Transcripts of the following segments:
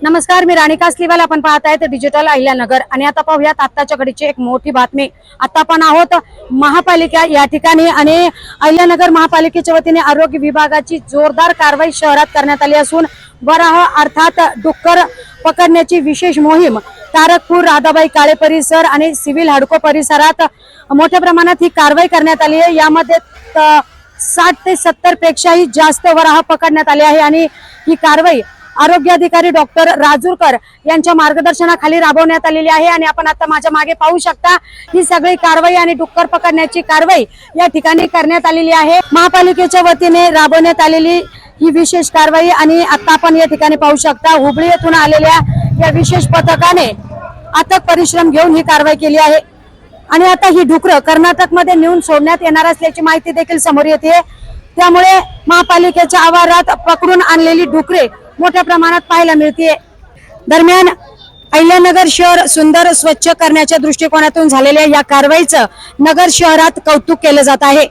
नमस्कार, मी राणी कासलीवाल. आपण पाहत आहेत डिजिटल अहिल्यानगर. आणि आता पाहूयात आत्ताच्या घडीची एक मोठी बातमी. आता आपण आहोत महापालिका या ठिकाणी आणि अहिल्यानगर महापालिकेच्या वतीने आरोग्य विभागाची जोरदार कारवाई शहरात करण्यात आली असून वराह अर्थात डुक्कर पकडण्याची विशेष मोहीम तारकपूर, राधाबाई काळे परिसर आणि सिव्हिल हडको परिसरात मोठ्या प्रमाणात ही कारवाई करण्यात आली आहे. यामध्ये 60 ते 70 पेक्षाही जास्त वराह पकडण्यात आले आहे आणि ही कारवाई आरोग्य अधिकारी डॉक्टर राजूरकर यांच्या मार्गदर्शनाखाली राबवण्यात आलेली आहे. आणि आपण आता माझ्या मागे पाहू शकता ही सगळी कारवाई आणि डुक्कर पकडण्याची कारवाई या ठिकाणी करण्यात आलेली आहे. महापालिकेच्या वतीने राबवण्यात आलेली ही विशेष कारवाई आणि आता आपण या ठिकाणी पाहू शकता हुबळी येथून आलेल्या या विशेष पथकाने अथक परिश्रम घेऊन ही कारवाई केली आहे. आणि आता ही डुकरं कर्नाटकमध्ये नेऊन सोडण्यात येणार असल्याची माहिती देखील समोर येते. त्यामुळे महापालिकेच्या आवारात पकडून आणलेली डुकरे मोठ्या प्रमाणात पाहायला मिळते. दरम्यान अहिल्यानगर शहर सुंदर स्वच्छ करण्याच्या दृष्टिकोनातून झालेल्या या कारवाईचं नगर शहरात कौतुक केलं जात आहे.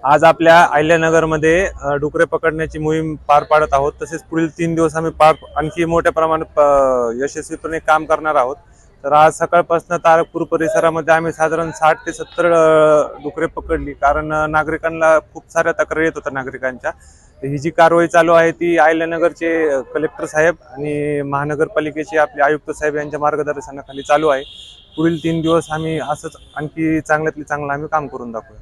आज आपल्या अहिल्यानगरमध्ये डुकरे पकडण्याची मोहीम पार पाडत आहोत. तसेच पुढील 3 दिवस आम्ही आणखी मोठ्या प्रमाणात यशस्वीपणे काम करणार आहोत. तर आज सकाळपासून तारकपूर परिसरामध्ये आम्ही साधारण 60 ते 70 डुकरे पकडली. कारण नागरिकांना खूप साऱ्या तक्रारी येत होत्या नागरिकांच्या. ही जी कारवाई चालू आहे ती अहिल्यानगरचे कलेक्टर साहेब आणि महानगरपालिकेचे आपले आयुक्त साहेब यांच्या मार्गदर्शनाखाली चालू आहे. पुढील 3 दिवस आम्ही असंच आणखी चांगल्यातली चांगलं आम्ही काम करून दाखवू.